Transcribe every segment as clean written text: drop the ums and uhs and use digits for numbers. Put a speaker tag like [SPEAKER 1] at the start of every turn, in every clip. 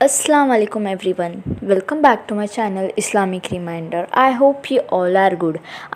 [SPEAKER 1] Assalamu alaikum everyone. Welcome back to my channel Islamic Reminder. I hope you all are good.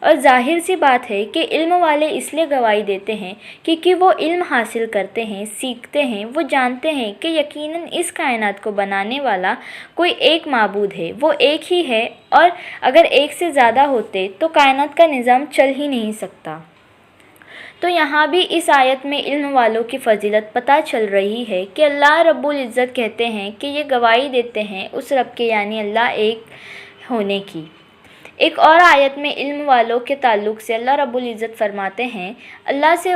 [SPEAKER 1] اور ظاہر سی بات ہے کہ علم والے اس لیے گواہی دیتے ہیں کیونکہ وہ علم حاصل کرتے ہیں، سیکھتے ہیں، وہ جانتے ہیں کہ یقیناً اس کائنات کو بنانے والا کوئی ایک معبود ہے، وہ ایک ہی ہے، اور اگر ایک سے زیادہ ہوتے تو کائنات کا نظام چل ہی نہیں سکتا۔ تو یہاں بھی اس آیت میں علم والوں کی فضیلت پتہ چل رہی ہے کہ اللہ رب العزت کہتے ہیں کہ یہ گواہی دیتے ہیں اس رب کے یعنی اللہ ایک ہونے کی۔ ایک اور آیت میں علم والوں کے تعلق سے اللہ رب العزت فرماتے ہیں اللہ سے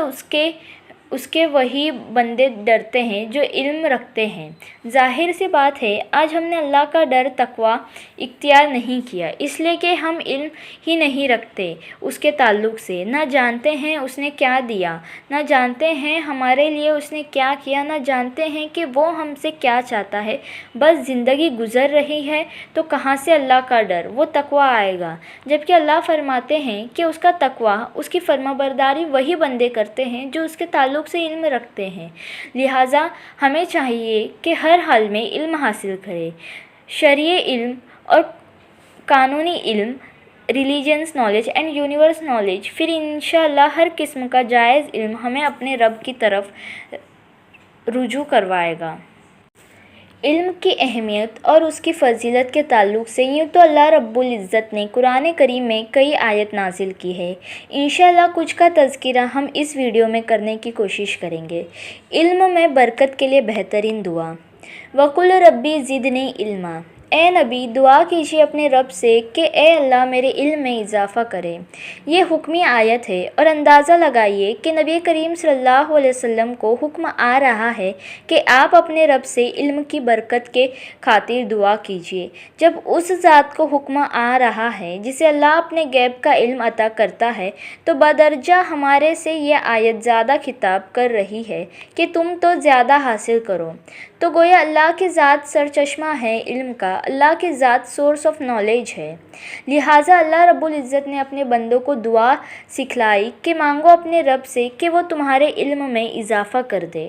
[SPEAKER 1] اس کے وہی بندے ڈرتے ہیں جو علم رکھتے ہیں۔ ظاہر سی بات ہے آج ہم نے اللہ کا ڈر تقویٰ اختیار نہیں کیا، اس لیے کہ ہم علم ہی نہیں رکھتے اس کے تعلق سے، نہ جانتے ہیں اس نے کیا دیا، نہ جانتے ہیں ہمارے لیے اس نے کیا کیا، نہ جانتے ہیں کہ وہ ہم سے کیا چاہتا ہے، بس زندگی گزر رہی ہے تو کہاں سے اللہ کا ڈر، وہ تقویٰ آئے گا؟ جبکہ اللہ فرماتے ہیں کہ اس کا تقویٰ، اس کی فرمانبرداری وہی بندے کرتے ہیں جو اس کے تعلق سے علم رکھتے ہیں۔ لہٰذا ہمیں چاہیے کہ ہر حال میں علم حاصل کریں، شرعی علم اور قانونی علم، religions knowledge and universe knowledge, پھر انشاءاللہ ہر قسم کا جائز علم ہمیں اپنے رب کی طرف رجوع کروائے گا۔ علم کی اہمیت اور اس کی فضیلت کے تعلق سے یوں تو اللہ رب العزت نے قرآن کریم میں کئی آیت نازل کی ہے، انشاءاللہ کچھ کا تذکرہ ہم اس ویڈیو میں کرنے کی کوشش کریں گے۔ علم میں برکت کے لیے بہترین دعا۔ وَقُلْ رَبِّ زِدْنِی عِلْمًا، اے نبی دعا کیجیے اپنے رب سے کہ اے اللہ میرے علم میں اضافہ کرے۔ یہ حکمی آیت ہے اور اندازہ لگائیے کہ نبی کریم صلی اللہ علیہ وسلم کو حکم آ رہا ہے کہ آپ اپنے رب سے علم کی برکت کے خاطر دعا کیجیے۔ جب اس ذات کو حکم آ رہا ہے جسے اللہ اپنے غیب کا علم عطا کرتا ہے تو بدرجہ ہمارے سے یہ آیت زیادہ خطاب کر رہی ہے کہ تم تو زیادہ حاصل کرو۔ تو گویا اللہ کی ذات سرچشمہ ہے علم کا، اللہ کی ذات سورس آف نالج ہے۔ لہٰذا اللہ رب العزت نے اپنے بندوں کو دعا سکھلائی کہ مانگو اپنے رب سے کہ وہ تمہارے علم میں اضافہ کر دے۔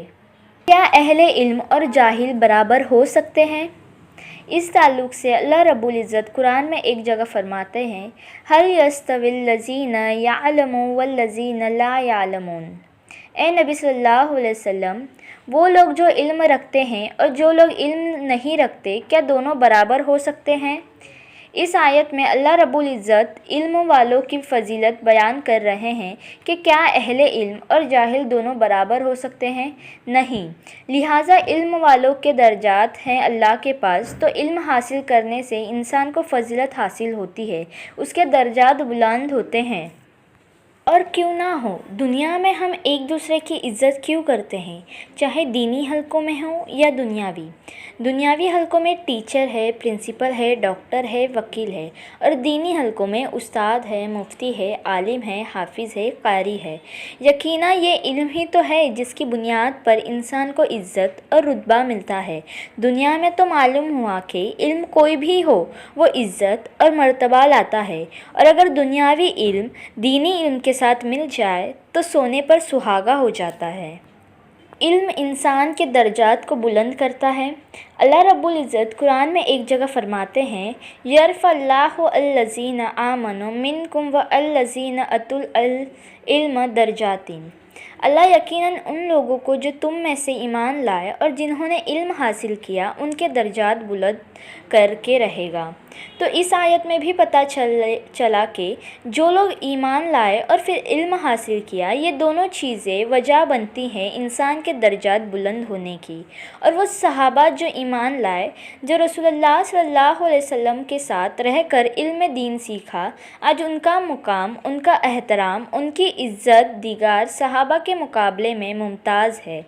[SPEAKER 1] کیا اہل علم اور جاہل برابر ہو سکتے ہیں؟ اس تعلق سے اللہ رب العزت قرآن میں ایک جگہ فرماتے ہیں هَلْ يَسْتَوِي الَّذِينَ يَعْلَمُونَ وَالَّذِينَ لَا يَعْلَمُونَ، اے نبی صلی اللہ علیہ وسلم وہ لوگ جو علم رکھتے ہیں اور جو لوگ علم نہیں رکھتے کیا دونوں برابر ہو سکتے ہیں؟ اس آیت میں اللہ رب العزت علم والوں کی فضیلت بیان کر رہے ہیں کہ کیا اہل علم اور جاہل دونوں برابر ہو سکتے ہیں؟ نہیں۔ لہٰذا علم والوں کے درجات ہیں اللہ کے پاس، تو علم حاصل کرنے سے انسان کو فضیلت حاصل ہوتی ہے، اس کے درجات بلند ہوتے ہیں۔ اور کیوں نہ ہو، دنیا میں ہم ایک دوسرے کی عزت کیوں کرتے ہیں، چاہے دینی حلقوں میں ہوں یا دنیاوی حلقوں میں ٹیچر ہے، پرنسپل ہے، ڈاکٹر ہے، وکیل ہے، اور دینی حلقوں میں استاد ہے، مفتی ہے، عالم ہے، حافظ ہے، قاری ہے۔ یقیناً یہ علم ہی تو ہے جس کی بنیاد پر انسان کو عزت اور رتبہ ملتا ہے۔ دنیا میں تو معلوم ہوا کہ علم کوئی بھی ہو وہ عزت اور مرتبہ لاتا ہے، اور اگر دنیاوی علم دینی علم کے ساتھ مل جائے تو سونے پر سہاگا ہو جاتا ہے۔ علم انسان کے درجات کو بلند کرتا ہے۔ اللہ رب العزت قرآن میں ایک جگہ فرماتے ہیں یرفع اللہ الذین آمنوا منکم والذین اوتوا العلم درجات، اللہ یقیناً ان لوگوں کو جو تم میں سے ایمان لائے اور جنہوں نے علم حاصل کیا ان کے درجات بلند کر کے رہے گا۔ تو اس آیت میں بھی پتہ چلا کہ جو لوگ ایمان لائے اور پھر علم حاصل کیا، یہ دونوں چیزیں وجہ بنتی ہیں انسان کے درجات بلند ہونے کی۔ اور وہ صحابہ جو ایمان لائے، جو رسول اللہ صلی اللہ علیہ وسلم کے ساتھ رہ کر علم دین سیکھا، آج ان کا مقام، ان کا احترام، ان کی عزت دیگر صحابہ کے مقابلے میں ممتاز ہے،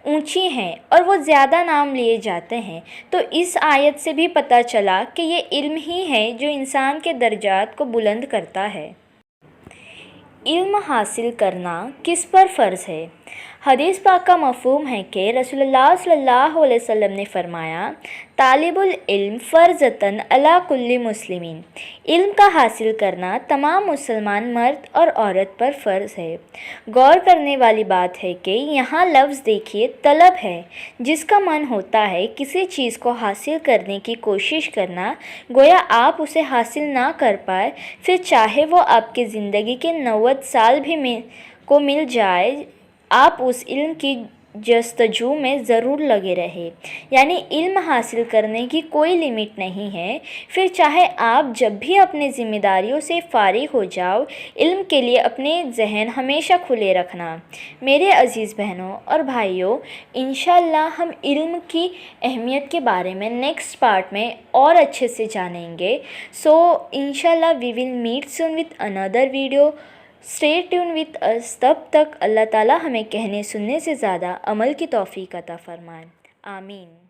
[SPEAKER 1] اونچی ہیں، اور وہ زیادہ نام لیے جاتے ہیں۔ تو اس آیت سے بھی پتہ چلا کہ یہ علم ہی ہے جو انسان کے درجات کو بلند کرتا ہے۔ علم حاصل کرنا کس پر فرض ہے؟ حدیث پاک کا مفہوم ہے کہ رسول اللہ صلی اللہ علیہ وسلم نے فرمایا، طالب العلم فرضتاً علی کل مسلمین، علم کا حاصل کرنا تمام مسلمان مرد اور عورت پر فرض ہے۔ غور کرنے والی بات ہے کہ یہاں لفظ دیکھیے طلب ہے، جس کا من ہوتا ہے کسی چیز کو حاصل کرنے کی کوشش کرنا، گویا آپ اسے حاصل نہ کر پائے، پھر چاہے وہ آپ کی زندگی کے 90 سال بھی کو مل جائے، آپ اس علم کی جستجو میں ضرور لگے رہے۔ یعنی علم حاصل کرنے کی کوئی لمٹ نہیں ہے، پھر چاہے آپ جب بھی اپنی ذمہ داریوں سے فارغ ہو جاؤ، علم کے لیے اپنے ذہن ہمیشہ کھلے رکھنا۔ میرے عزیز بہنوں اور بھائیوں، انشاءاللہ ہم علم کی اہمیت کے بارے میں نیکسٹ پارٹ میں اور اچھے سے جانیں گے۔ سو انشاءاللہ we will meet soon with another video. Stay tune with us. تب تک اللہ تعالیٰ ہمیں کہنے سننے سے زیادہ عمل کی توفیق عطا فرمائے۔ آمین۔